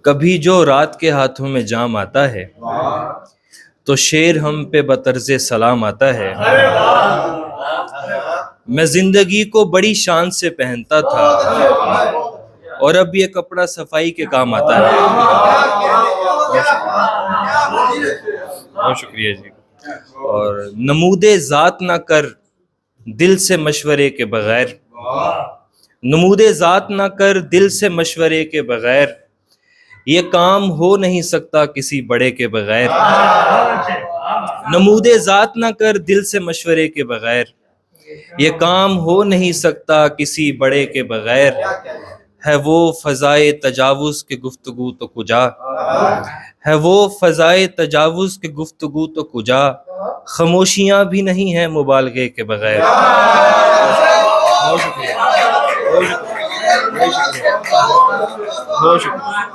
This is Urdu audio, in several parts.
کبھی جو رات کے ہاتھوں میں جام آتا ہے تو شیر ہم پہ بطرز سلام آتا ہے۔ میں زندگی کو بڑی شان سے پہنتا تھا اور اب یہ کپڑا صفائی کے کام آتا ہے۔ بہت شکریہ جی۔ اور نمود ذات نہ کر دل سے مشورے کے بغیر، نمود ذات نہ کر دل سے مشورے کے بغیر، یہ کام ہو نہیں سکتا کسی بڑے کے بغیر۔ نمود ذات نہ کر دل سے مشورے کے بغیر، یہ کام ہو نہیں سکتا کسی بڑے کے بغیر۔ ہے وہ فضائے تجاوز کے گفتگو تو کجا، ہے وہ فضائے تجاوز کے گفتگو تو کجا، خاموشیاں بھی نہیں ہیں مبالغے کے بغیر۔ بہت شکریہ، بہت شکریہ۔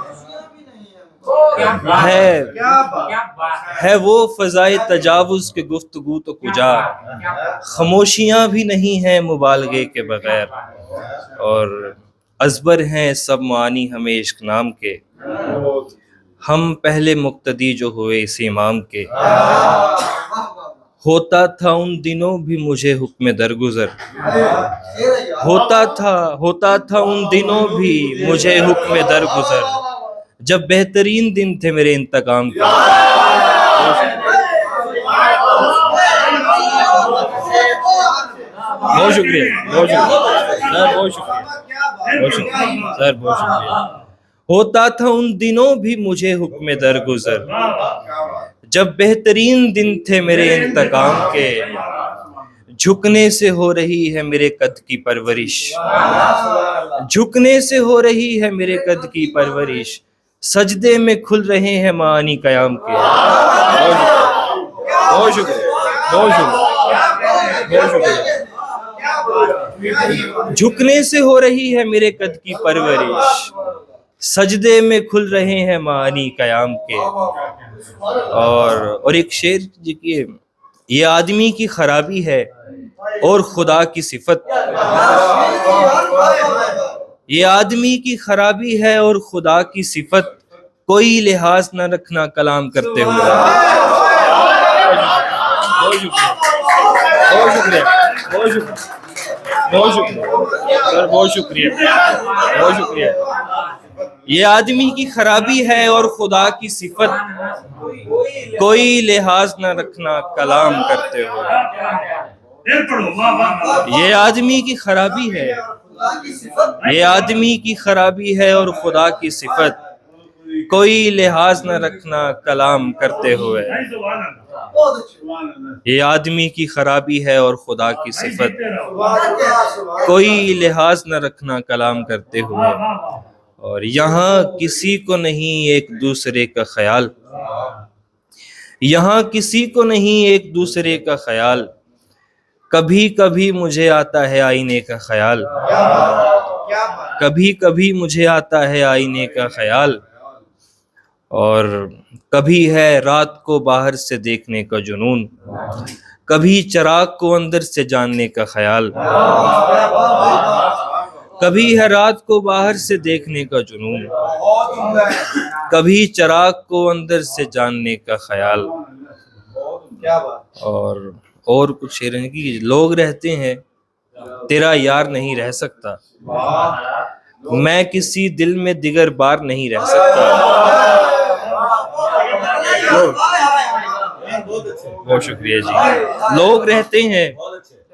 ہے وہ فضائے تجاوز کے گفتگو تو کجا، خاموشیاں بھی نہیں ہیں مبالغے کے بغیر۔ اور ازبر ہیں سب معانی ہمیں عشق نام کے، ہم پہلے مقتدی جو ہوئے اس امام کے۔ ہوتا تھا ان دنوں بھی مجھے حکم درگزر، ہوتا تھا ان دنوں بھی مجھے حکم درگزر، جب بہترین دن تھے میرے انتقام کے۔ بہت شکریہ، بہت شکریہ سر، بہت شکریہ، بہت شکریہ سر، بہت شکریہ۔ ہوتا تھا ان دنوں بھی مجھے حکم درگزر، جب بہترین دن تھے میرے انتقام کے۔ جھکنے سے ہو رہی ہے میرے قد کی پرورش، جھکنے سے ہو رہی ہے میرے قد کی پرورش، سجدے میں کھل رہے ہیں معانی قیام کے۔ بہت شکریہ، بہت شکریہ، بہت شکریہ۔ جھکنے سے ہو رہی ہے میرے قد کی پرورش، سجدے میں کھل رہے ہیں معانی قیام کے۔ اور ایک شعر دیکھیے، یہ آدمی کی خرابی ہے اور خدا کی صفت، یہ آدمی کی خرابی ہے اور خدا کی صفت، کوئی لحاظ نہ رکھنا کلام کرتے ہوئے۔ بہت شکریہ، بہت شکریہ، بہت شکریہ، بہت شکریہ سر، بہت شکریہ، بہت شکریہ۔ یہ آدمی کی خرابی ہے اور خدا کی صفت، کوئی لحاظ نہ رکھنا کلام کرتے ہوئے۔ یہ آدمی کی خرابی ہے، یہ آدمی کی خرابی ہے اور خدا کی صفت، کوئی لحاظ نہ رکھنا کلام کرتے ہوئے۔ یہ آدمی کی خرابی ہے اور خدا کی صفت، کوئی لحاظ نہ رکھنا کلام کرتے ہوئے۔ اور یہاں کسی کو نہیں ایک دوسرے کا خیال، یہاں کسی کو نہیں ایک دوسرے کا خیال، کبھی کبھی مجھے آتا ہے آئینے کا خیال، کبھی کبھی مجھے آتا ہے آئینے کا خیال۔ اور کبھی ہے رات کو باہر سے دیکھنے کا جنون، کبھی چراغ کو اندر سے جاننے کا خیال، کبھی ہے رات کو باہر سے دیکھنے کا جنون، کبھی چراغ کو اندر سے جاننے کا خیال۔ اور کچھ شعر ہیں کہ لوگ رہتے ہیں تیرا یار نہیں رہ سکتا، میں کسی دل میں دیگر بار نہیں رہ سکتا۔ بہت شکریہ جی۔ لوگ رہتے ہیں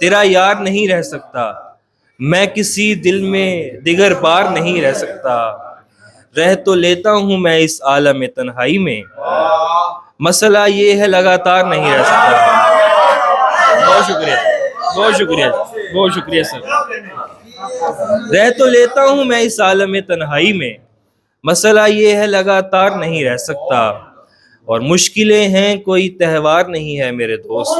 تیرا یار نہیں رہ سکتا، میں کسی دل میں دیگر بار نہیں رہ سکتا، رہ تو لیتا ہوں میں اس عالم تنہائی میں، مسئلہ یہ ہے لگاتار نہیں رہ سکتا۔ بہت شکریہ، بہت شکریہ، بہت شکریہ سر۔ رہ تو لیتا ہوں میں اس عالم تنہائی میں، مسئلہ یہ ہے لگاتار نہیں رہ سکتا۔ اور مشکلیں ہیں کوئی تہوار نہیں ہے میرے دوست،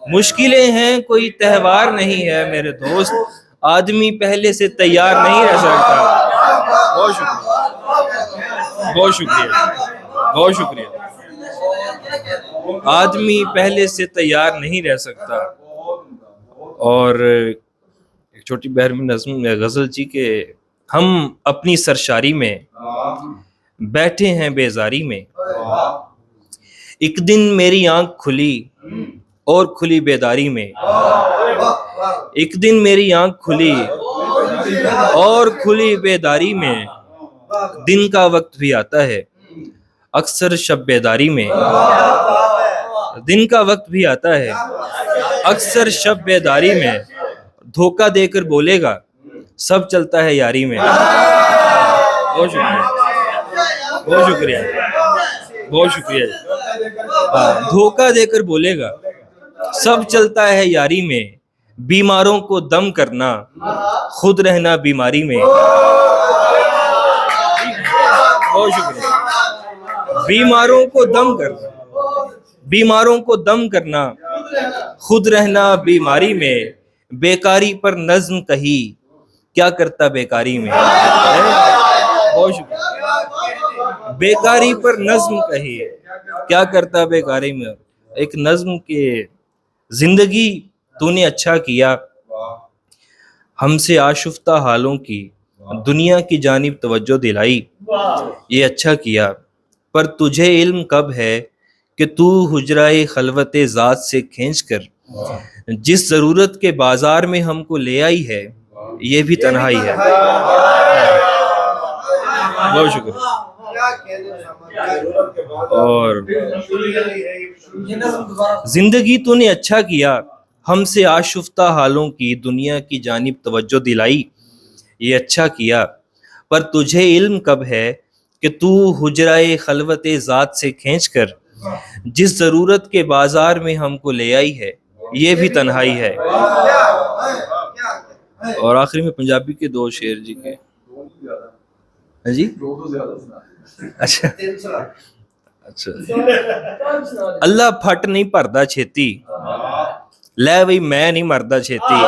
مشکلیں ہیں کوئی تہوار نہیں ہے میرے دوست، آدمی پہلے سے تیار نہیں رہ سکتا۔ بہت شکریہ، بہت شکریہ، بہت شکریہ۔ آدمی پہلے سے تیار نہیں رہ سکتا۔ اور ایک چھوٹی بحر میں نظم غزل جی کے ہم اپنی سرشاری میں بیٹھے ہیں بیزاری میں. ایک دن میری آنکھ کھلی اور کھلی بیداری میں. ایک دن میری آنکھ کھلی اور کھلی بیداری میں. دن کا وقت بھی آتا ہے اکثر شب بیداری میں. دن کا وقت بھی آتا ہے اکثر شب بیداری میں. دھوکہ دے کر بولے گا سب چلتا ہے یاری میں. بہت شکریہ بہت شکریہ بہت شکریہ. دھوکہ دے کر بولے گا سب چلتا ہے یاری میں. بیماروں کو دم کرنا خود رہنا بیماری میں. بہت شکریہ. بیماروں کو دم کرنا بیماروں کو دم کرنا خود رہنا بیماری میں. بیکاری پر نظم کہی کیا کرتا بیکاری میں. بہت شکریہ. بیکاری پر نظم کہی کیا کرتا بیکاری میں. ایک نظم کے زندگی تو نے اچھا کیا ہم سے آشفتہ حالوں کی دنیا کی جانب توجہ دلائی. یہ اچھا کیا پر تجھے علم کب ہے کہ تو حجرائے خلوت ذات سے کھینچ کر جس ضرورت کے بازار میں ہم کو لے آئی ہے یہ بھی تنہائی ہے. بہت شکریہ. اور زندگی تو نے اچھا کیا ہم سے آشفتہ حالوں کی دنیا کی جانب توجہ دلائی. یہ اچھا کیا پر تجھے علم کب ہے کہ تو حجرائے خلوت ذات سے کھینچ کر جس ضرورت کے بازار میں ہم کو لے آئی ہے یہ بھی تنہائی ہے. اور آخری میں پنجابی کے دو شعر جی کے. جی اچھا اچھا. اللہ پھٹ نہیں بھردا چھیتی لے بھئی میں نہیں مردا چھیتی.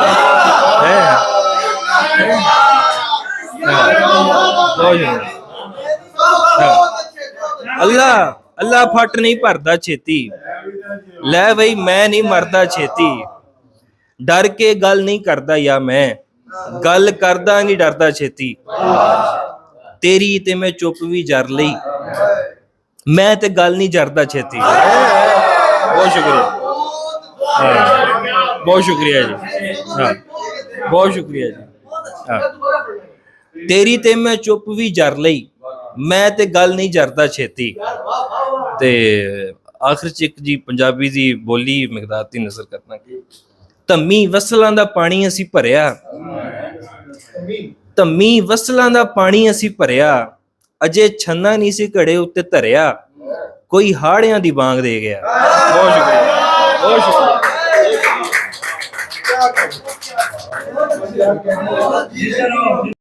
اللہ پھٹ نہیں بھردا چھیتی لے بھئی میں نہیں مردا چھیتی. ڈر کے گل نہیں کردا یا میں گل کردا نہیں ڈردا چھیتی. تیری تے میں چپ بھی جر لئی میں تے گل نہیں جردا چھیتی. بہت شکریہ بہت شکریہ جی. ہاں بہت شکریہ جی. ہاں تیری تے میں چپ بھی جر لئی میں تے گل نہیں جردا چھیتی. تے آخر چ ایک جی پنجابی دی بولی مقدار دی نظر کرنا کہ ਧੰਮੀ ਵਸਲਾਂ ਦਾ ਪਾਣੀ ਅਸੀਂ ਭਰਿਆ ਧੰਮੀ ਵਸਲਾਂ ਦਾ ਪਾਣੀ ਅਸੀਂ ਭਰਿਆ ਅਜੇ ਛੰਨਾ ਨਹੀਂ ਸੀ ਘੜੇ ਉੱਤੇ ਧਰਿਆ ਕੋਈ ਹਾੜਿਆਂ ਦੀ ਬਾਂਗ ਦੇ ਗਿਆ. ਬਹੁਤ ਸ਼ੁਕਰੀਆ ਬਹੁਤ ਸ਼ੁਕਰੀਆ.